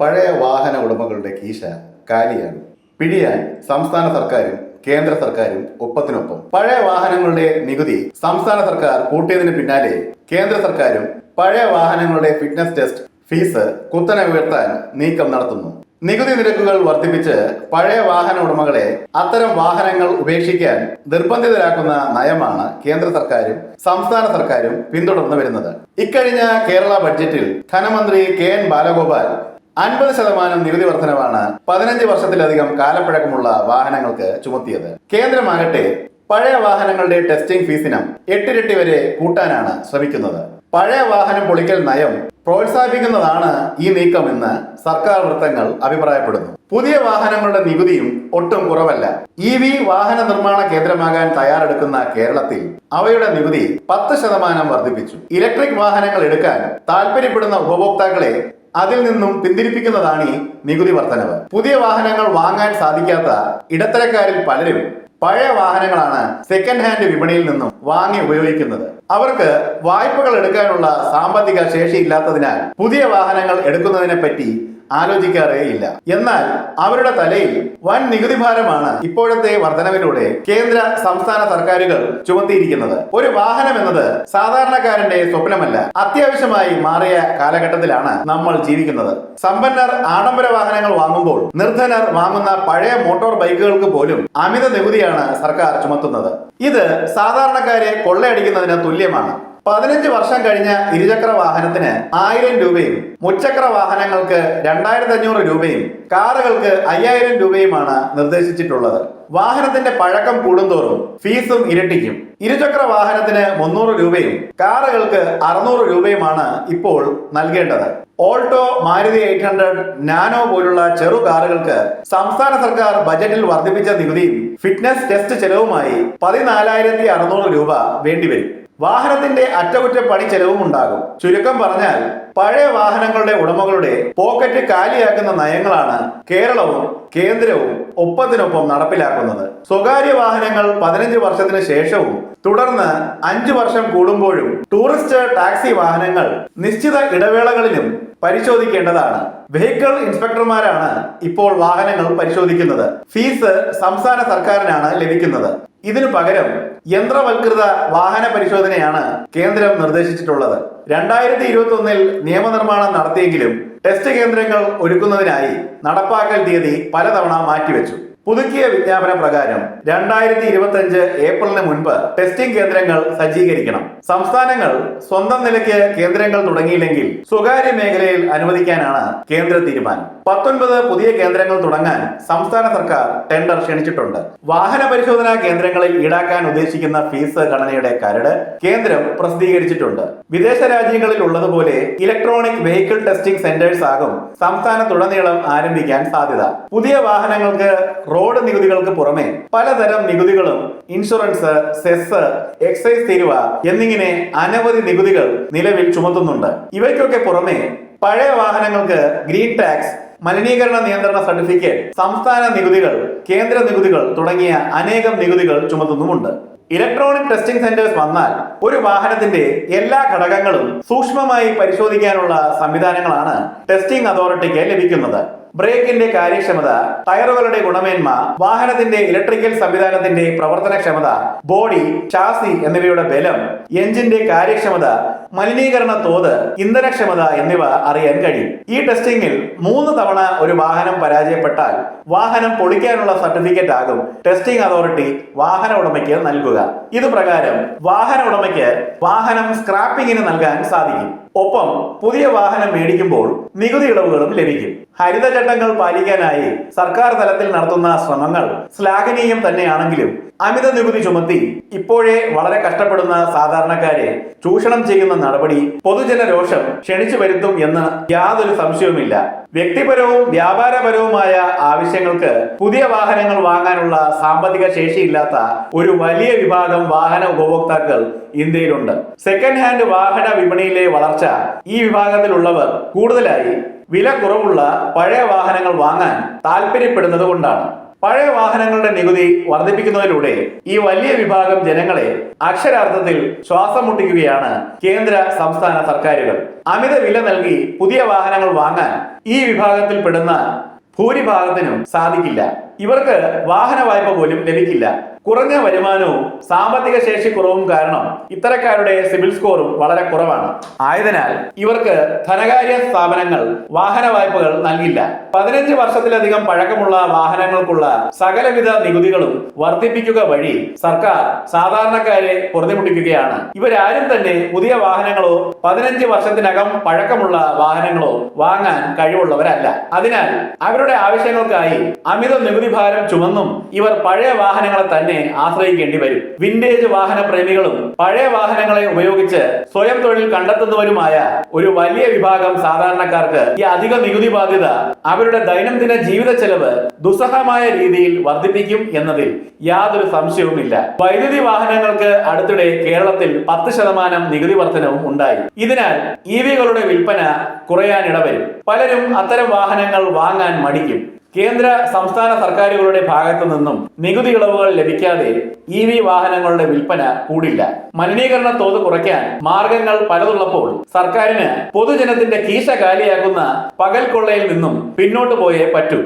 പഴയ വാഹന ഉടമകളുടെ കീശ കാലിയാണ്. പിഴിയാൻ സംസ്ഥാന സർക്കാരും കേന്ദ്ര സർക്കാരും ഒപ്പത്തിനൊപ്പം. പഴയ വാഹനങ്ങളുടെ നികുതി സംസ്ഥാന സർക്കാർ കൂട്ടിയതിന് പിന്നാലെ കേന്ദ്ര സർക്കാരും പഴയ വാഹനങ്ങളുടെ ഫിറ്റ്നസ് ടെസ്റ്റ് ഫീസ് കുത്തനെ ഉയർത്താൻ നീക്കം നടത്തുന്നു. നികുതി നിരക്കുകൾ വർദ്ധിപ്പിച്ച് പഴയ വാഹന ഉടമകളെ അത്തരം വാഹനങ്ങൾ ഉപേക്ഷിക്കാൻ നിർബന്ധിതരാക്കുന്ന നയമാണ് കേന്ദ്ര സർക്കാരും സംസ്ഥാന സർക്കാരും പിന്തുടർന്നു വരുന്നത്. ഇക്കഴിഞ്ഞ കേരള ബഡ്ജറ്റിൽ ധനമന്ത്രി KN ബാലഗോപാൽ 50% നികുതി വർധനവാണ് 15 വർഷത്തിലധികം കാലപ്പഴക്കമുള്ള വാഹനങ്ങൾക്ക് ചുമത്തിയത്. കേന്ദ്രമാകട്ടെ പഴയ വാഹനങ്ങളുടെ ടെസ്റ്റിംഗ് ഫീസിനും 8 ഇരട്ടി വരെ കൂട്ടാനാണ് ശ്രമിക്കുന്നത്. പഴയ വാഹനം പൊളിക്കൽ നയം പ്രോത്സാഹിപ്പിക്കുന്നതാണ് ഈ നീക്കമെന്ന് സർക്കാർ വൃത്തങ്ങൾ അഭിപ്രായപ്പെടുന്നു. പുതിയ വാഹനങ്ങളുടെ നികുതിയും ഒട്ടും കുറവല്ല. EV വാഹന നിർമ്മാണ കേന്ദ്രമാകാൻ തയ്യാറെടുക്കുന്ന കേരളത്തിൽ അവയുടെ നികുതി 10% വർദ്ധിപ്പിച്ചു. ഇലക്ട്രിക് വാഹനങ്ങൾ എടുക്കാൻ താല്പര്യപ്പെടുന്ന ഉപഭോക്താക്കളെ അതിൽ നിന്നും പിന്തിരിപ്പിക്കുന്നതാണ് ഈ നികുതി വർധനവ്. പുതിയ വാഹനങ്ങൾ വാങ്ങാൻ സാധിക്കാത്ത ഇടത്തരക്കാരിൽ പലരും പഴയ വാഹനങ്ങളാണ് സെക്കൻഡ് ഹാൻഡ് വിപണിയിൽ നിന്നും വാങ്ങി ഉപയോഗിക്കുന്നത്. അവർക്ക് വായ്പകൾ എടുക്കാനുള്ള സാമ്പത്തിക ശേഷിയില്ലാത്തതിനാൽ പുതിയ വാഹനങ്ങൾ എടുക്കുന്നതിനെ പറ്റി ആലോചിക്കാറേ ഇല്ല. എന്നാൽ അവരുടെ തലയിൽ വൻ നികുതി ഭാരമാണ് ഇപ്പോഴത്തെ വർധനവിലൂടെ കേന്ദ്ര സംസ്ഥാന സർക്കാരുകൾ ചുമത്തിയിരിക്കുന്നത്. ഒരു വാഹനം എന്നത് സാധാരണക്കാരന്റെ സ്വപ്നമല്ല, അത്യാവശ്യമായി മാറിയ കാലഘട്ടത്തിലാണ് നമ്മൾ ജീവിക്കുന്നത്. സമ്പന്നർ ആഡംബര വാഹനങ്ങൾ വാങ്ങുമ്പോൾ നിർധനർ വാങ്ങുന്ന പഴയ മോട്ടോർ ബൈക്കുകൾക്ക് പോലും അമിത നികുതിയാണ് സർക്കാർ ചുമത്തുന്നത്. ഇത് സാധാരണക്കാരെ കൊള്ളയടിക്കുന്നതിന് തുല്യമാണ്. 15 വർഷം കഴിഞ്ഞ ഇരുചക്ര വാഹനത്തിന് 1000 രൂപയും മുച്ചക്ര വാഹനങ്ങൾക്ക് 2500 രൂപയും കാറുകൾക്ക് 5000 രൂപയുമാണ് നിർദ്ദേശിച്ചിട്ടുള്ളത്. വാഹനത്തിന്റെ പഴക്കം കൂടുന്തോറും ഫീസും ഇരട്ടിക്കും. ഇരുചക്ര വാഹനത്തിന് 300 രൂപയും കാറുകൾക്ക് 600 രൂപയുമാണ് ഇപ്പോൾ നൽകേണ്ടത്. ഓൾട്ടോ, മാരുതി 800, നാനോ പോലുള്ള ചെറു കാറുകൾക്ക് സംസ്ഥാന സർക്കാർ ബജറ്റിൽ വർദ്ധിപ്പിച്ച നികുതിയും ഫിറ്റ്നസ് ടെസ്റ്റ് ചെലവുമായി 14,600 രൂപ വേണ്ടിവരും. വാഹനത്തിന്റെ അറ്റകുറ്റപ്പണി ചെലവും ഉണ്ടാകും. ചുരുക്കം പറഞ്ഞാൽ പഴയ വാഹനങ്ങളുടെ ഉടമകളുടെ പോക്കറ്റ് കാലിയാക്കുന്ന നയങ്ങളാണ് കേരളവും കേന്ദ്രവും ഒപ്പത്തിനൊപ്പം നടപ്പിലാക്കുന്നത്. സ്വകാര്യ വാഹനങ്ങൾ 15 വർഷത്തിന് ശേഷവും തുടർന്ന് 5 വർഷം കൂടുമ്പോഴും ടൂറിസ്റ്റ് ടാക്സി വാഹനങ്ങൾ നിശ്ചിത ഇടവേളകളിലും പരിശോധിക്കേണ്ടതാണ്. വെഹിക്കിൾ ഇൻസ്പെക്ടർമാരാണ് ഇപ്പോൾ വാഹനങ്ങൾ പരിശോധിക്കുന്നത്. ഫീസ് സംസ്ഥാന സർക്കാരിനാണ് ലഭിക്കുന്നത്. ഇതിനു പകരം യന്ത്രവൽകൃത വാഹന പരിശോധനയാണ് കേന്ദ്രം നിർദ്ദേശിച്ചിട്ടുള്ളത്. 2021 നിയമനിർമ്മാണം നടത്തിയെങ്കിലും ടെസ്റ്റ് കേന്ദ്രങ്ങൾ ഒരുക്കുന്നതിനായി നടപ്പാക്കൽ തീയതി പലതവണ മാറ്റിവെച്ചു. പുതുക്കിയ വിജ്ഞാപന പ്രകാരം 2025 ഏപ്രിലിന് മുൻപ് ടെസ്റ്റിംഗ് കേന്ദ്രങ്ങൾ സജ്ജീകരിക്കണം. സംസ്ഥാനങ്ങൾ സ്വന്തം നിലയ്ക്ക് കേന്ദ്രങ്ങൾ തുടങ്ങിയില്ലെങ്കിൽ സ്വകാര്യ മേഖലയിൽ അനുവദിക്കാനാണ് കേന്ദ്ര തീരുമാനം. 19 പുതിയ കേന്ദ്രങ്ങൾ തുടങ്ങാൻ സംസ്ഥാന സർക്കാർ ടെൻഡർ ക്ഷണിച്ചിട്ടുണ്ട്. വാഹന പരിശോധനാ കേന്ദ്രങ്ങളിൽ ഈടാക്കാൻ ഉദ്ദേശിക്കുന്ന ഫീസ് ഘടനയുടെ കരട് കേന്ദ്രം പ്രസിദ്ധീകരിച്ചിട്ടുണ്ട്. വിദേശ രാജ്യങ്ങളിൽ ഉള്ളതുപോലെ ഇലക്ട്രോണിക് വെഹിക്കിൾ ടെസ്റ്റിംഗ് സെന്റേഴ്സ് ആകും സംസ്ഥാനത്തുടനീളം ആരംഭിക്കാൻ സാധ്യത. പുതിയ വാഹനങ്ങൾക്ക് റോഡ് നികുതികൾക്ക് പുറമെ പലതരം നികുതികളും ഇൻഷുറൻസ്, സെസ്, എക്സൈസ് തീരുവ എന്നിങ്ങനെ അനവധി നികുതികൾ നിലവിൽ ചുമത്തുന്നുണ്ട്. ഇവയ്ക്കൊക്കെ പുറമെ പഴയ വാഹനങ്ങൾക്ക് ഗ്രീൻ ടാക്സ്, മലിനീകരണ നിയന്ത്രണ സർട്ടിഫിക്കറ്റ്, സംസ്ഥാന നികുതികൾ, കേന്ദ്ര നികുതികൾ തുടങ്ങിയ അനേകം നികുതികൾ ചുമത്തുന്നുമുണ്ട്. ഇലക്ട്രോണിക് ടെസ്റ്റിംഗ് സെന്റേഴ്സ് വന്നാൽ ഒരു വാഹനത്തിന്റെ എല്ലാ ഘടകങ്ങളും സൂക്ഷ്മമായി പരിശോധിക്കാനുള്ള സംവിധാനങ്ങളാണ് ടെസ്റ്റിംഗ് അതോറിറ്റിക്ക് ലഭിക്കുന്നത്. ബ്രേക്കിന്റെ കാര്യക്ഷമത, ടയറുകളുടെ ഗുണമേന്മ, വാഹനത്തിന്റെ ഇലക്ട്രിക്കൽ സംവിധാനത്തിന്റെ പ്രവർത്തനക്ഷമത, ബോഡി, ഷാസി എന്നിവയുടെ ബലം, എഞ്ചിന്റെ കാര്യക്ഷമത, മലിനീകരണ തോത്, ഇന്ധനക്ഷമത എന്നിവ അറിയാൻ കഴിയും. ഈ ടെസ്റ്റിംഗിൽ 3 തവണ ഒരു വാഹനം പരാജയപ്പെട്ടാൽ വാഹനം പൊളിക്കാനുള്ള സർട്ടിഫിക്കറ്റ് ആകും ടെസ്റ്റിംഗ് അതോറിറ്റി വാഹന ഉടമയ്ക്ക് നൽകുക. ഇത് പ്രകാരം വാഹന ഉടമയ്ക്ക് വാഹനം സ്ക്രാപ്പിംഗിന് നൽകാൻ സാധിക്കും. ഒപ്പം പുതിയ വാഹനം മേടിക്കുമ്പോൾ നികുതി ഇളവുകളും ലഭിക്കും. ഹരിതചട്ടങ്ങൾ പാലിക്കാനായി സർക്കാർ തലത്തിൽ നടത്തുന്ന ശ്രമങ്ങൾ ശ്ലാഘനീയം തന്നെയാണെങ്കിലും അമിത നികുതി ചുമത്തി ഇപ്പോഴേ വളരെ കഷ്ടപ്പെടുന്ന സാധാരണക്കാരെ ചൂഷണം ചെയ്യുന്ന നടപടി പൊതുജന രോഷം ക്ഷണിച്ചു വരുത്തും എന്ന് യാതൊരു സംശയവുമില്ല. വ്യക്തിപരവും വ്യാപാരപരവുമായ ആവശ്യങ്ങൾക്ക് പുതിയ വാഹനങ്ങൾ വാങ്ങാനുള്ള സാമ്പത്തിക ശേഷിയില്ലാത്ത ഒരു വലിയ വിഭാഗം വാഹന ഉപഭോക്താക്കൾ ഇന്ത്യയിലുണ്ട്. സെക്കൻഡ് ഹാൻഡ് വാഹന വിപണിയിലെ വളർച്ച ഈ വിഭാഗത്തിലുള്ളവർ കൂടുതലായി വില കുറവുള്ള പഴയ വാഹനങ്ങൾ വാങ്ങാൻ താല്പര്യപ്പെടുന്നത് കൊണ്ടാണ്. പഴയ വാഹനങ്ങളുടെ നികുതി വർദ്ധിപ്പിക്കുന്നതിലൂടെ ഈ വലിയ വിഭാഗം ജനങ്ങളെ അക്ഷരാർത്ഥത്തിൽ ശ്വാസം മുട്ടിക്കുകയാണ് കേന്ദ്ര സംസ്ഥാന സർക്കാരുകൾ. അമിത വില നൽകി പുതിയ വാഹനങ്ങൾ വാങ്ങാൻ ഈ വിഭാഗത്തിൽപ്പെടുന്ന ഭൂരിഭാഗത്തിനും സാധിക്കില്ല. ഇവർക്ക് വാഹന വായ്പ പോലും ലഭിക്കില്ല. കുറഞ്ഞ വരുമാനവും സാമ്പത്തിക ശേഷി കുറവും കാരണം ഇത്തരക്കാരുടെ സിബിൽ സ്കോറും വളരെ കുറവാണ്. ആയതിനാൽ ഇവർക്ക് ധനകാര്യ സ്ഥാപനങ്ങൾ വാഹന വായ്പകൾ നൽകില്ല. 15 വർഷത്തിലധികം പഴക്കമുള്ള വാഹനങ്ങൾക്കുള്ള സകലവിധ നികുതികളും വർദ്ധിപ്പിക്കുക വഴി സർക്കാർ സാധാരണക്കാരെ പൊറുതിമുട്ടിക്കുകയാണ്. ഇവരാരും തന്നെ പുതിയ വാഹനങ്ങളോ 15 വർഷത്തിനകം പഴക്കമുള്ള വാഹനങ്ങളോ വാങ്ങാൻ കഴിവുള്ളവരല്ല. അതിനാൽ അവരുടെ ആവശ്യങ്ങൾക്കായി അമിത നികുതി ഭാരം ചുമന്നും ഇവർ പഴയ വാഹനങ്ങളെ തന്നെ ആശ്രയിക്കേണ്ടി വരും. വിന്റേജ് വാഹന പ്രേമികളും പഴയ വാഹനങ്ങളെ ഉപയോഗിച്ച് സ്വയം തൊഴിൽ കണ്ടെത്തുന്നവരുമായ ഒരു വലിയ വിഭാഗം സാധാരണക്കാർക്ക് ഈ അധിക നികുതി ബാധ്യത അവരുടെ ദൈനംദിന ജീവിത ചെലവ് ദുസ്സഹമായ രീതിയിൽ വർദ്ധിപ്പിക്കും എന്നതിൽ യാതൊരു സംശയവുമില്ല. വൈദ്യുതി വാഹനങ്ങൾക്ക് അടുത്തിടെ കേരളത്തിൽ 10% നികുതി വർധനവും ഉണ്ടായി. ഇതിനാൽ EVകളുടെ വിൽപ്പന കുറയാനിടവരും. പലരും അത്തരം വാഹനങ്ങൾ വാങ്ങാൻ മടിക്കും. കേന്ദ്ര സംസ്ഥാന സർക്കാരുകളുടെ ഭാഗത്തു നിന്നും നികുതി ഇളവുകൾ ലഭിക്കാതെ EV വാഹനങ്ങളുടെ വിൽപ്പന കൂടില്ല. മലിനീകരണ തോത് കുറയ്ക്കാൻ മാർഗങ്ങൾ പലതുള്ളപ്പോൾ സർക്കാരിന് പൊതുജനത്തിന്റെ കീശ കാലിയാക്കുന്ന പകൽ കൊള്ളയിൽ നിന്നും പിന്നോട്ട് പോയേ പറ്റൂ.